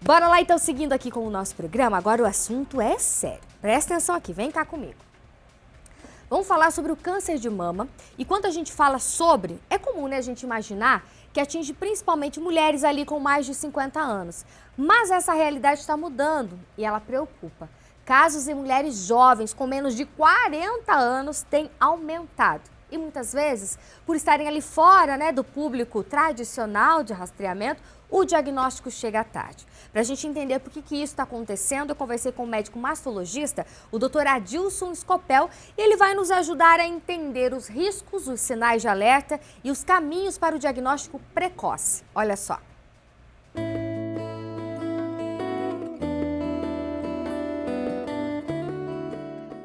Bora lá então, seguindo aqui com o nosso programa. Agora o assunto é sério. Presta atenção aqui, vem cá comigo. Vamos falar sobre o câncer de mama. E quando a gente fala sobre, é comum, né, a gente imaginar que atinge principalmente mulheres ali com mais de 50 anos. Mas essa realidade está mudando e ela preocupa. Casos em mulheres jovens com menos de 40 anos têm aumentado. E muitas vezes, por estarem ali fora, né, do público tradicional de rastreamento, o diagnóstico chega tarde. Para a gente entender por que isso está acontecendo, eu conversei com o médico mastologista, o Dr. Adilson Scopel, e ele vai nos ajudar a entender os riscos, os sinais de alerta e os caminhos para o diagnóstico precoce. Olha só.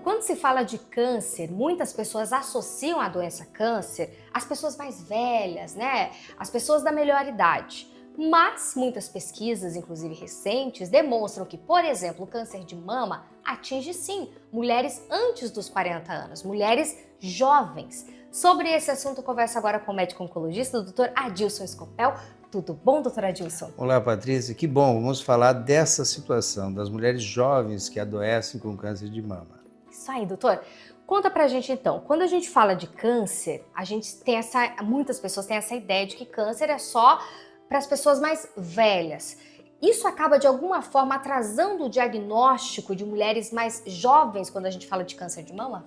Quando se fala de câncer, muitas pessoas associam a doença câncer às pessoas mais velhas, né? As pessoas da melhor idade. Mas muitas pesquisas, inclusive recentes, demonstram que, por exemplo, o câncer de mama atinge sim mulheres antes dos 40 anos, mulheres jovens. Sobre esse assunto, eu converso agora com o médico oncologista, o Dr. Adilson Scopel. Tudo bom, doutor Adilson? Olá, Patrícia. Que bom. Vamos falar dessa situação, das mulheres jovens que adoecem com câncer de mama. Isso aí, doutor. Conta pra gente então, quando a gente fala de câncer, a gente tem muitas pessoas têm essa ideia de que câncer é só para as pessoas mais velhas. Isso acaba de alguma forma atrasando o diagnóstico de mulheres mais jovens quando a gente fala de câncer de mama?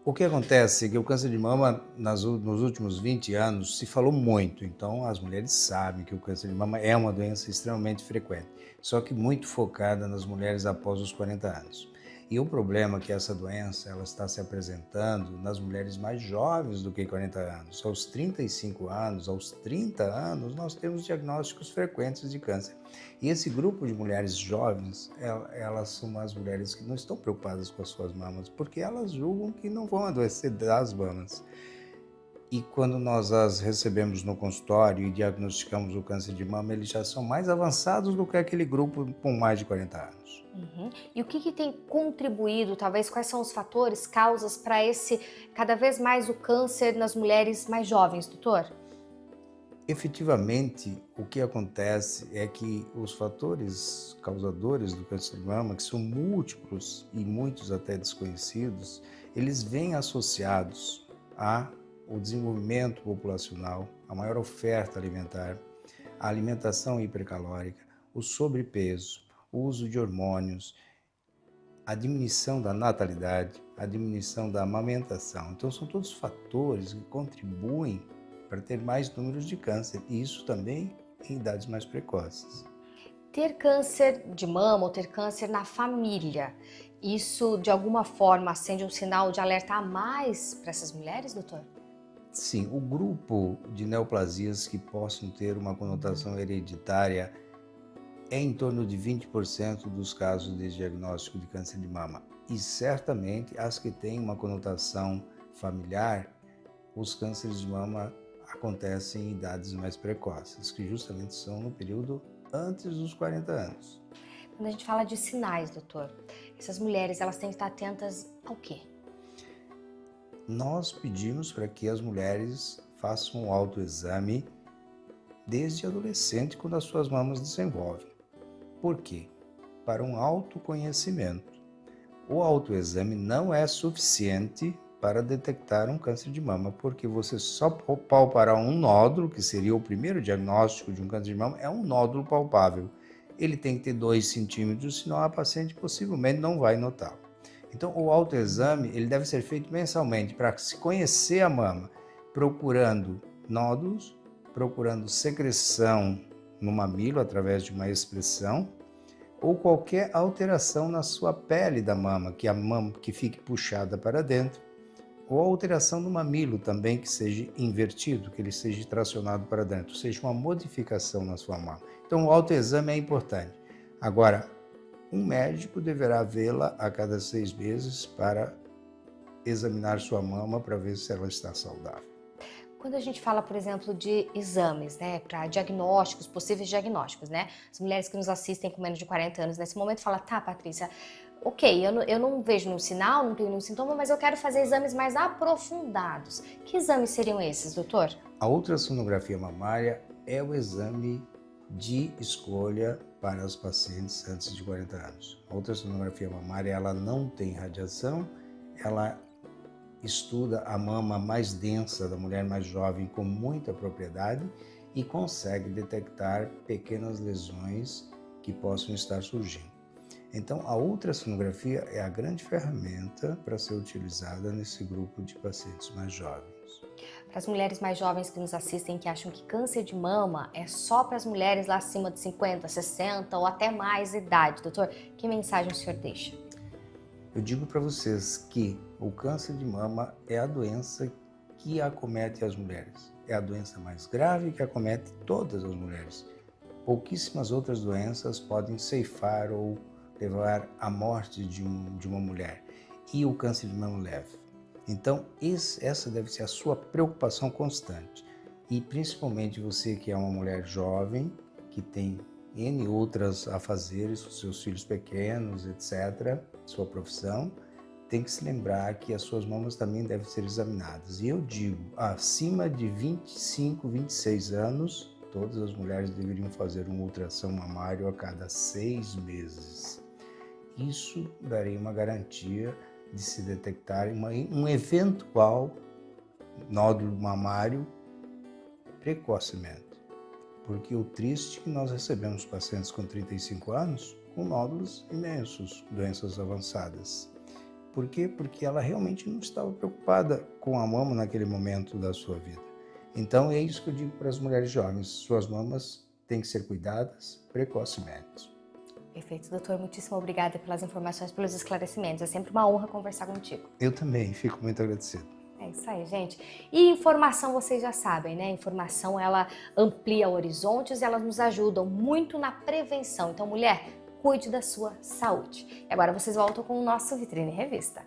O que acontece é que o câncer de mama, nos últimos 20 anos, se falou muito. Então, as mulheres sabem que o câncer de mama é uma doença extremamente frequente, só que muito focada nas mulheres após os 40 anos. E o problema é que essa doença ela está se apresentando nas mulheres mais jovens do que 40 anos. Aos 35 anos, aos 30 anos, nós temos diagnósticos frequentes de câncer. E esse grupo de mulheres jovens, elas são as mulheres que não estão preocupadas com as suas mamas, porque elas julgam que não vão adoecer das mamas. E quando nós as recebemos no consultório e diagnosticamos o câncer de mama, eles já são mais avançados do que aquele grupo com mais de 40 anos. E o que tem contribuído, talvez, quais são os fatores, causas para cada vez mais o câncer nas mulheres mais jovens, doutor? Efetivamente, o que acontece é que os fatores causadores do câncer de mama, que são múltiplos e muitos até desconhecidos, eles vêm associados ao desenvolvimento populacional, a maior oferta alimentar, a alimentação hipercalórica, o sobrepeso, o uso de hormônios, a diminuição da natalidade, a diminuição da amamentação. Então, são todos fatores que contribuem para ter mais números de câncer, e isso também em idades mais precoces. Ter câncer de mama ou ter câncer na família, isso de alguma forma acende um sinal de alerta a mais para essas mulheres, doutor? Sim, o grupo de neoplasias que possam ter uma conotação hereditária é em torno de 20% dos casos de diagnóstico de câncer de mama. E certamente as que têm uma conotação familiar, os cânceres de mama acontecem em idades mais precoces, que justamente são no período antes dos 40 anos. Quando a gente fala de sinais, doutor, essas mulheres elas têm que estar atentas ao quê? Nós pedimos para que as mulheres façam um autoexame desde adolescente, quando as suas mamas desenvolvem. Por quê? Para um autoconhecimento. O autoexame não é suficiente para detectar um câncer de mama, porque você só palpará um nódulo, que seria o primeiro diagnóstico de um câncer de mama, é um nódulo palpável. Ele tem que ter 2 centímetros, senão a paciente possivelmente não vai notá-lo. Então, o autoexame ele deve ser feito mensalmente para se conhecer a mama, procurando nódulos, procurando secreção no mamilo através de uma expressão, ou qualquer alteração na sua pele da mama, que a mama que fique puxada para dentro, ou alteração no mamilo também que seja invertido, que ele seja tracionado para dentro, ou seja, uma modificação na sua mama. Então, o autoexame é importante. Agora, um médico deverá vê-la a cada 6 meses para examinar sua mama para ver se ela está saudável. Quando a gente fala, por exemplo, de exames, né, para diagnósticos, possíveis diagnósticos, né, as mulheres que nos assistem com menos de 40 anos, nesse momento falam, tá, Patrícia, ok, eu não vejo nenhum sinal, não tenho nenhum sintoma, mas eu quero fazer exames mais aprofundados. Que exames seriam esses, doutor? A ultrassonografia mamária é o exame de escolha para os pacientes antes de 40 anos. A ultrassonografia mamária, ela não tem radiação, ela estuda a mama mais densa da mulher mais jovem com muita propriedade e consegue detectar pequenas lesões que possam estar surgindo. Então, a ultrassonografia é a grande ferramenta para ser utilizada nesse grupo de pacientes mais jovens. Para as mulheres mais jovens que nos assistem, que acham que câncer de mama é só para as mulheres lá acima de 50, 60 ou até mais idade, doutor, que mensagem o senhor deixa? Eu digo para vocês que o câncer de mama é a doença que acomete as mulheres. É a doença mais grave que acomete todas as mulheres. Pouquíssimas outras doenças podem ceifar ou levar à morte de uma mulher. E o câncer de mama leva. Então, essa deve ser a sua preocupação constante. E principalmente você que é uma mulher jovem, que tem N outras afazeres, seus filhos pequenos, etc., sua profissão, tem que se lembrar que as suas mamas também devem ser examinadas. E eu digo, acima de 25, 26 anos, todas as mulheres deveriam fazer um ultrassom mamário a cada 6 meses. Isso daria uma garantia de se detectar um eventual nódulo mamário precocemente. Porque o triste é que nós recebemos pacientes com 35 anos com nódulos imensos, doenças avançadas. Por quê? Porque ela realmente não estava preocupada com a mama naquele momento da sua vida. Então é isso que eu digo para as mulheres jovens, suas mamas têm que ser cuidadas precocemente. Perfeito, doutor. Muitíssimo obrigada pelas informações, pelos esclarecimentos. É sempre uma honra conversar contigo. Eu também fico muito agradecido. É isso aí, gente. E informação, vocês já sabem, né? Informação, ela amplia horizontes e elas nos ajudam muito na prevenção. Então, mulher, cuide da sua saúde. E agora vocês voltam com o nosso Vitrine Revista.